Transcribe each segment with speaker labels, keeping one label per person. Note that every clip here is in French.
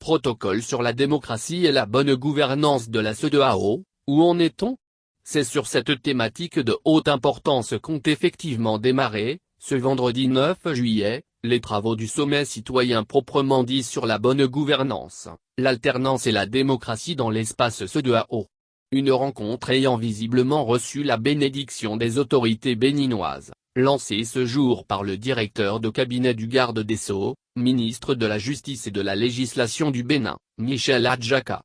Speaker 1: Protocole sur la démocratie et la bonne gouvernance de la CEDEAO, où en est-on? C'est sur cette thématique de haute importance qu'ont effectivement démarré, ce vendredi 9 juillet, les travaux du sommet citoyen proprement dit sur la bonne gouvernance, l'alternance et la démocratie dans l'espace CEDEAO. Une rencontre ayant visiblement reçu la bénédiction des autorités béninoises, lancée ce jour par le directeur de cabinet du garde des Sceaux, ministre de la Justice et de la Législation du Bénin, Michel Adjaka.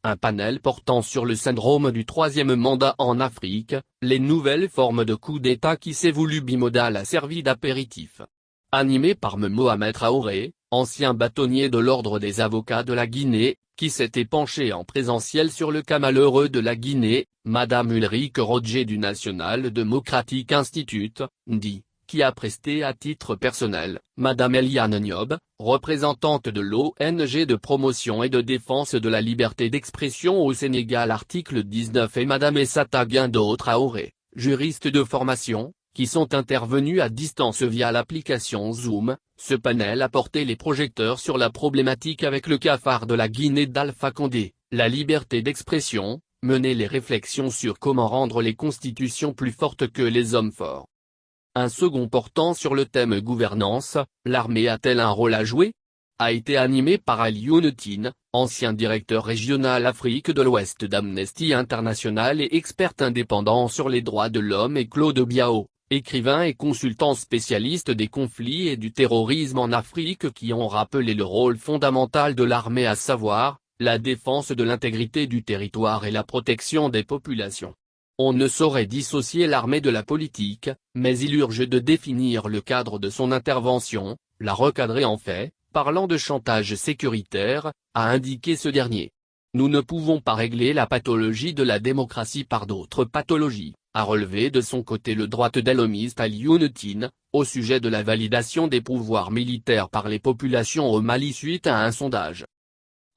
Speaker 1: Un panel portant sur le syndrome du troisième mandat en Afrique, les nouvelles formes de coup d'État qui s'est voulu bimodal a servi d'apéritif. Animé par Mohamed Traoré, ancien bâtonnier de l'ordre des avocats de la Guinée, qui s'était penché en présentiel sur le cas malheureux de la Guinée, Madame Ulrike Rodger du National Democratic Institute, NDI, qui a presté à titre personnel, Madame Eliane Niob, représentante de l'ONG de promotion et de défense de la liberté d'expression au Sénégal article 19 et Madame Essata Guindo Traoré, juriste de formation, qui sont intervenus à distance via l'application Zoom. Ce panel a porté les projecteurs sur la problématique avec le cas phare de la Guinée d'Alpha Condé, la liberté d'expression, mené les réflexions sur comment rendre les constitutions plus fortes que les hommes forts. Un second portant sur le thème gouvernance, l'armée a-t-elle un rôle à jouer? A été animé par Alioune Tine, ancien directeur régional Afrique de l'Ouest d'Amnesty International et expert indépendant sur les droits de l'homme et Claude Biao, écrivain et consultant spécialiste des conflits et du terrorisme en Afrique qui ont rappelé le rôle fondamental de l'armée à savoir, la défense de l'intégrité du territoire et la protection des populations. On ne saurait dissocier l'armée de la politique, mais il urge de définir le cadre de son intervention, la recadrer en fait, parlant de chantage sécuritaire, a indiqué ce dernier. Nous ne pouvons pas régler la pathologie de la démocratie par d'autres pathologies, a relevé de son côté le droite d'Elomiste Alioune Tine, au sujet de la validation des pouvoirs militaires par les populations au Mali suite à un sondage.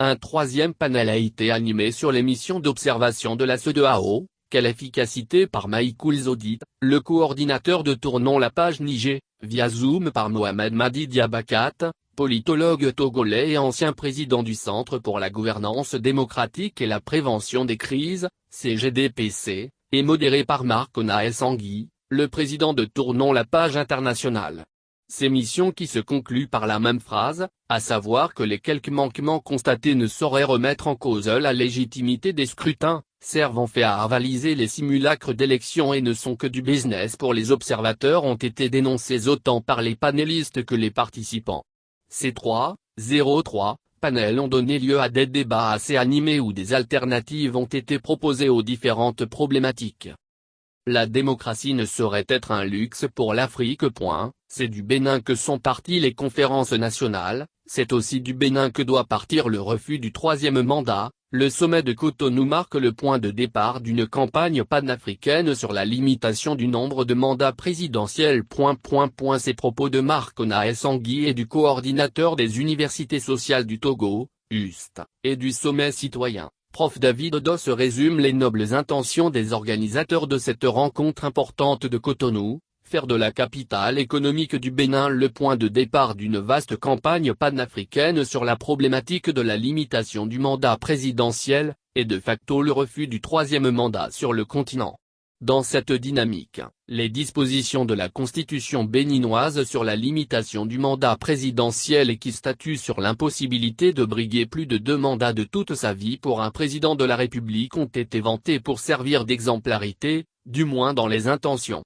Speaker 1: Un troisième panel a été animé sur les missions d'observation de la CEDEAO. Quelle efficacité par Maïkoul Zodit, le coordinateur de Tournons la page Niger, via Zoom par Mohamed Madi Diabakat, politologue togolais et ancien président du Centre pour la gouvernance démocratique et la prévention des crises, CGDPC, et modéré par Marc Onaes Anguy, le président de Tournons la page internationale. Ces missions qui se concluent par la même phrase, à savoir que les quelques manquements constatés ne sauraient remettre en cause la légitimité des scrutins, servent en fait à avaliser les simulacres d'élections et ne sont que du business pour les observateurs ont été dénoncés autant par les panélistes que les participants. Ces 3 panels ont donné lieu à des débats assez animés où des alternatives ont été proposées aux différentes problématiques. La démocratie ne saurait être un luxe pour l'Afrique. C'est du Bénin que sont parties les conférences nationales, c'est aussi du Bénin que doit partir le refus du troisième mandat. Le sommet de Cotonou marque le point de départ d'une campagne panafricaine sur la limitation du nombre de mandats présidentiels. Ces propos de Marc Onaes Anguy et du coordinateur des universités sociales du Togo, UST, et du sommet citoyen, Prof David Odos résument les nobles intentions des organisateurs de cette rencontre importante de Cotonou. Faire de la capitale économique du Bénin le point de départ d'une vaste campagne panafricaine sur la problématique de la limitation du mandat présidentiel, et de facto le refus du troisième mandat sur le continent. Dans cette dynamique, les dispositions de la constitution béninoise sur la limitation du mandat présidentiel et qui statue sur l'impossibilité de briguer plus de 2 mandats de toute sa vie pour un président de la République ont été vantées pour servir d'exemplarité, du moins dans les intentions.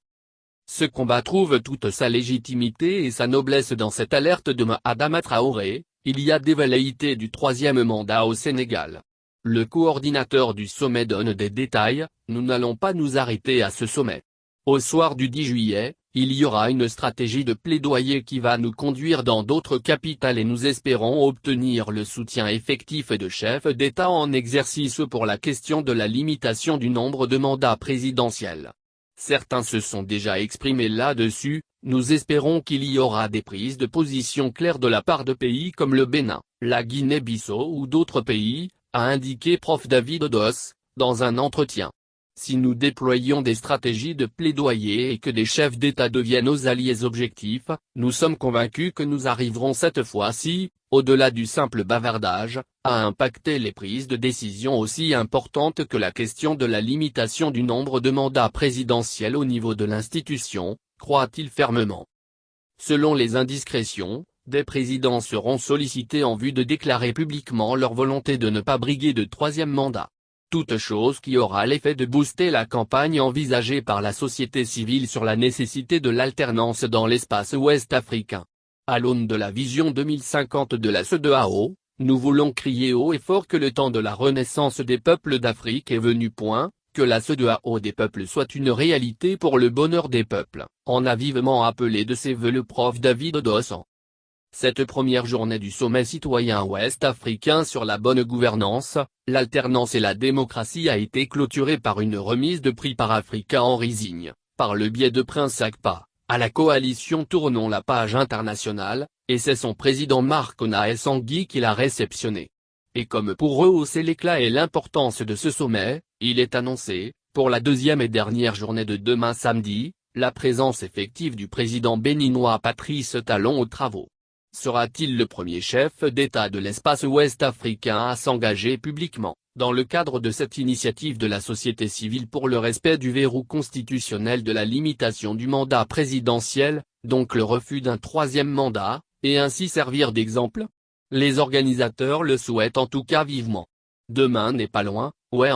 Speaker 1: Ce combat trouve toute sa légitimité et sa noblesse dans cette alerte de Adama Traoré, il y a des velléités du troisième mandat au Sénégal. Le coordinateur du sommet donne des détails, nous n'allons pas nous arrêter à ce sommet. Au soir du 10 juillet, il y aura une stratégie de plaidoyer qui va nous conduire dans d'autres capitales et nous espérons obtenir le soutien effectif de chefs d'État en exercice pour la question de la limitation du nombre de mandats présidentiels. Certains se sont déjà exprimés là-dessus, nous espérons qu'il y aura des prises de position claires de la part de pays comme le Bénin, la Guinée-Bissau ou d'autres pays, a indiqué Prof David Odos, dans un entretien. Si nous déployons des stratégies de plaidoyer et que des chefs d'État deviennent nos alliés objectifs, nous sommes convaincus que nous arriverons cette fois-ci, au-delà du simple bavardage, a impacté les prises de décision aussi importantes que la question de la limitation du nombre de mandats présidentiels au niveau de l'institution, croit-il fermement. Selon les indiscrétions, des présidents seront sollicités en vue de déclarer publiquement leur volonté de ne pas briguer de troisième mandat. Toute chose qui aura l'effet de booster la campagne envisagée par la société civile sur la nécessité de l'alternance dans l'espace ouest africain. À l'aune de la vision 2050 de la CEDEAO, nous voulons crier haut et fort que le temps de la renaissance des peuples d'Afrique est venu. Que la CEDEAO des peuples soit une réalité pour le bonheur des peuples, en a vivement appelé de ses vœux le prof David Dossan. Cette première journée du sommet citoyen ouest-africain sur la bonne gouvernance, l'alternance et la démocratie a été clôturée par une remise de prix par Africa Henri Zigne, par le biais de Prince Akpa, à la coalition Tournons la page internationale, et c'est son président Marc Onae-Sangui qui l'a réceptionné. Et comme pour rehausser l'éclat et l'importance de ce sommet, il est annoncé, pour la deuxième et dernière journée de demain samedi, la présence effective du président béninois Patrice Talon aux travaux. Sera-t-il le premier chef d'État de l'espace ouest africain à s'engager publiquement, dans le cadre de cette initiative de la société civile pour le respect du verrou constitutionnel de la limitation du mandat présidentiel, donc le refus d'un troisième mandat, et ainsi servir d'exemple? Les organisateurs le souhaitent en tout cas vivement. Demain n'est pas loin, ouais.